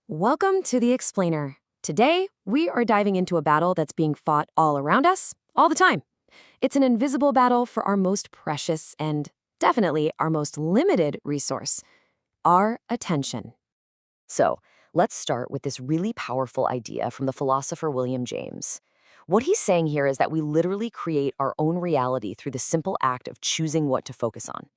Welcome to The Explainer. Today, we are diving into a battle that's being fought all around us, all the time. It's an invisible battle for our most precious and definitely our most limited resource, our attention. So, let's start with this really powerful idea from the philosopher William James. What he's saying here is that we literally create our own reality through the simple act of choosing what to focus on.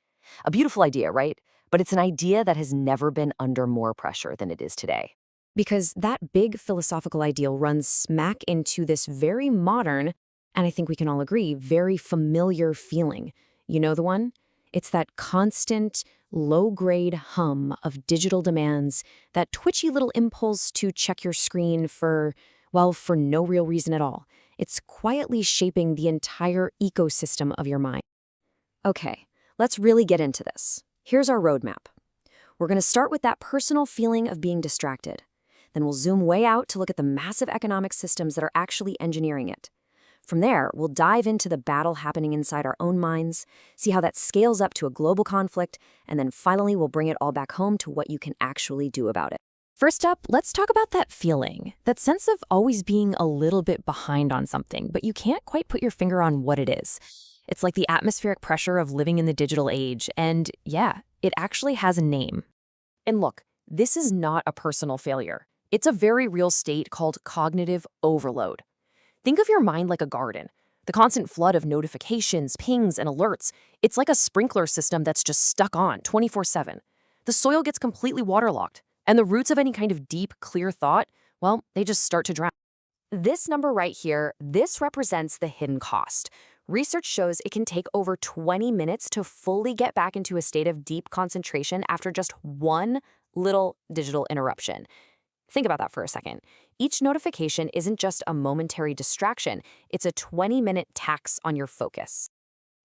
A beautiful idea, right? But it's an idea that has never been under more pressure than it is today. Because that big philosophical ideal runs smack into this very modern, and I think we can all agree, very familiar feeling. You know the one? It's that constant, low-grade hum of digital demands, that twitchy little impulse to check your screen for no real reason at all. It's quietly shaping the entire ecosystem of your mind. Okay, let's really get into this. Here's our roadmap. We're going to start with that personal feeling of being distracted. Then we'll zoom way out to look at the massive economic systems that are actually engineering it. From there, we'll dive into the battle happening inside our own minds, see how that scales up to a global conflict, and then finally we'll bring it all back home to what you can actually do about it. First up, let's talk about that feeling, that sense of always being a little bit behind on something, but you can't quite put your finger on what it is. It's like the atmospheric pressure of living in the digital age, and yeah, it actually has a name. And look, this is not a personal failure. It's a very real state called cognitive overload. Think of your mind like a garden. The constant flood of notifications, pings, and alerts, it's like a sprinkler system that's just stuck on 24/7. The soil gets completely waterlogged, and the roots of any kind of deep, clear thought, well, they just start to drown. This number right here, this represents the hidden cost. Research shows it can take over 20 minutes to fully get back into a state of deep concentration after just one little digital interruption. Think about that for a second. Each notification isn't just a momentary distraction, it's a 20-minute tax on your focus.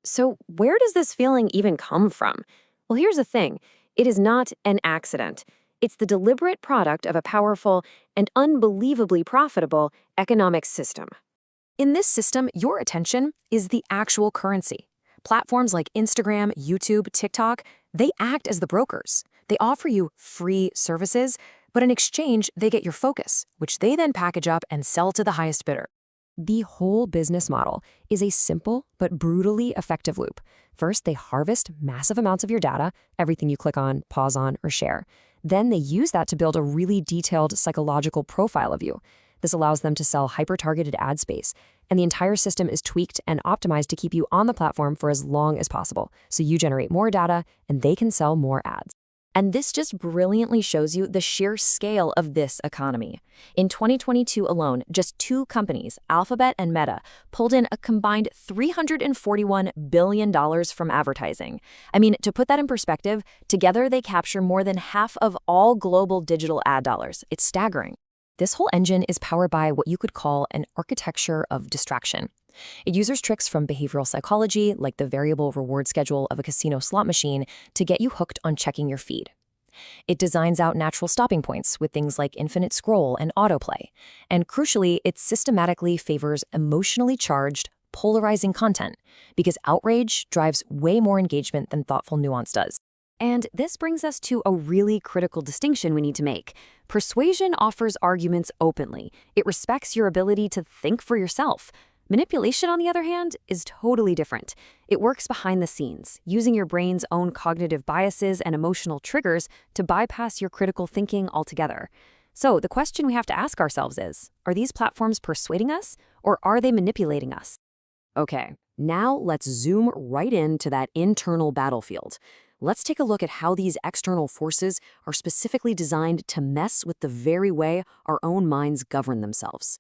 So where does this feeling even come from? Well, here's the thing. It is not an accident. It's the deliberate product of a powerful and unbelievably profitable economic system. In this system, your attention is the actual currency. Platforms like Instagram, YouTube, TikTok, they act as the brokers. They offer you free services, but in exchange, they get your focus, which they then package up and sell to the highest bidder. The whole business model is a simple but brutally effective loop. First, they harvest massive amounts of your data, everything you click on, pause on, or share. Then they use that to build a really detailed psychological profile of you. This allows them to sell hyper-targeted ad space, and the entire system is tweaked and optimized to keep you on the platform for as long as possible, so you generate more data and they can sell more ads. And this just brilliantly shows you the sheer scale of this economy. In 2022 alone, just two companies, Alphabet and Meta, pulled in a combined $341 billion from advertising. I mean, to put that in perspective, together they capture more than half of all global digital ad dollars. It's staggering. This whole engine is powered by what you could call an architecture of distraction. It uses tricks from behavioral psychology, like the variable reward schedule of a casino slot machine, to get you hooked on checking your feed. It designs out natural stopping points with things like infinite scroll and autoplay. And crucially, it systematically favors emotionally charged, polarizing content, because outrage drives way more engagement than thoughtful nuance does. And this brings us to a really critical distinction we need to make. Persuasion offers arguments openly. It respects your ability to think for yourself. Manipulation, on the other hand, is totally different. It works behind the scenes, using your brain's own cognitive biases and emotional triggers to bypass your critical thinking altogether. So the question we have to ask ourselves is, are these platforms persuading us, or are they manipulating us? Okay, now let's zoom right into that internal battlefield. Let's take a look at how these external forces are specifically designed to mess with the very way our own minds govern themselves.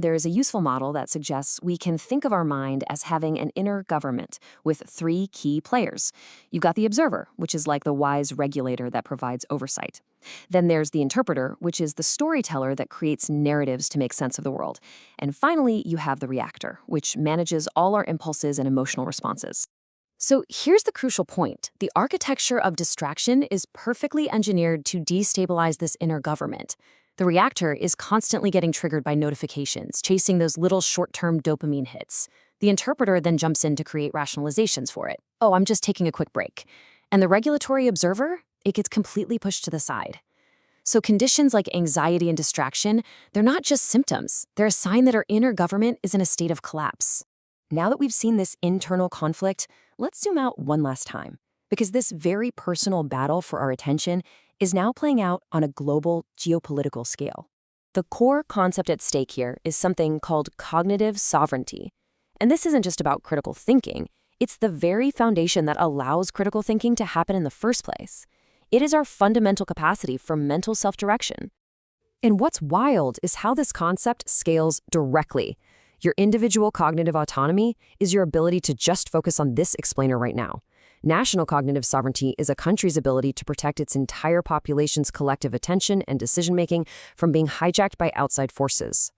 There is a useful model that suggests we can think of our mind as having an inner government with three key players. You've got the observer, which is like the wise regulator that provides oversight. Then there's the interpreter, which is the storyteller that creates narratives to make sense of the world. And finally, you have the reactor, which manages all our impulses and emotional responses. So here's the crucial point. The architecture of distraction is perfectly engineered to destabilize this inner government. The reactor is constantly getting triggered by notifications, chasing those little short-term dopamine hits. The interpreter then jumps in to create rationalizations for it. Oh, I'm just taking a quick break. And the regulatory observer, it gets completely pushed to the side. So conditions like anxiety and distraction, they're not just symptoms. They're a sign that our inner government is in a state of collapse. Now that we've seen this internal conflict, let's zoom out one last time. Because this very personal battle for our attention is now playing out on a global geopolitical scale. The core concept at stake here is something called cognitive sovereignty. And this isn't just about critical thinking, it's the very foundation that allows critical thinking to happen in the first place. It is our fundamental capacity for mental self-direction. And what's wild is how this concept scales directly. Your individual cognitive autonomy is your ability to just focus on this explainer right now. National cognitive sovereignty is a country's ability to protect its entire population's collective attention and decision-making from being hijacked by outside forces.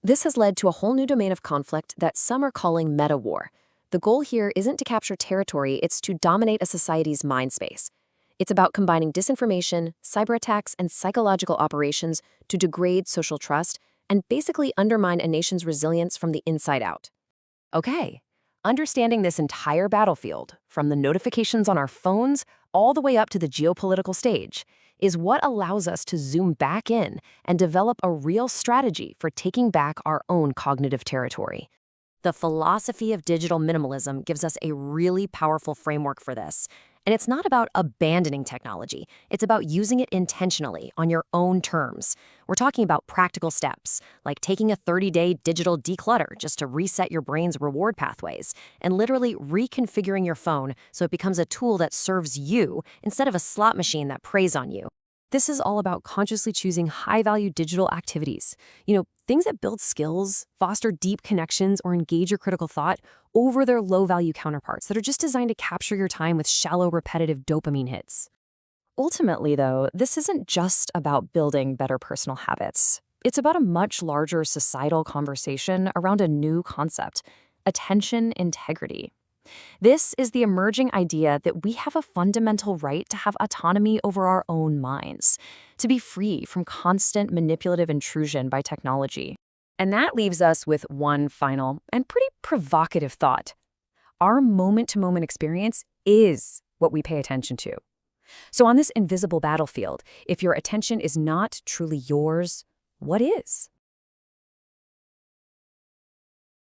This has led to a whole new domain of conflict that some are calling meta-war. The goal here isn't to capture territory, it's to dominate a society's mind space. It's about combining disinformation, cyber attacks, and psychological operations to degrade social trust and basically undermine a nation's resilience from the inside out. Okay, understanding this entire battlefield, from the notifications on our phones all the way up to the geopolitical stage, is what allows us to zoom back in and develop a real strategy for taking back our own cognitive territory. The philosophy of digital minimalism gives us a really powerful framework for this. And it's not about abandoning technology. It's about using it intentionally on your own terms. We're talking about practical steps, like taking a 30-day digital declutter just to reset your brain's reward pathways, and literally reconfiguring your phone so it becomes a tool that serves you instead of a slot machine that preys on you. This is all about consciously choosing high-value digital activities. Things that build skills, foster deep connections, or engage your critical thought over their low-value counterparts that are just designed to capture your time with shallow, repetitive dopamine hits. Ultimately, though, this isn't just about building better personal habits. It's about a much larger societal conversation around a new concept: attention integrity. This is the emerging idea that we have a fundamental right to have autonomy over our own minds, to be free from constant manipulative intrusion by technology. And that leaves us with one final and pretty provocative thought. Our moment-to-moment experience is what we pay attention to. So on this invisible battlefield, if your attention is not truly yours, what is?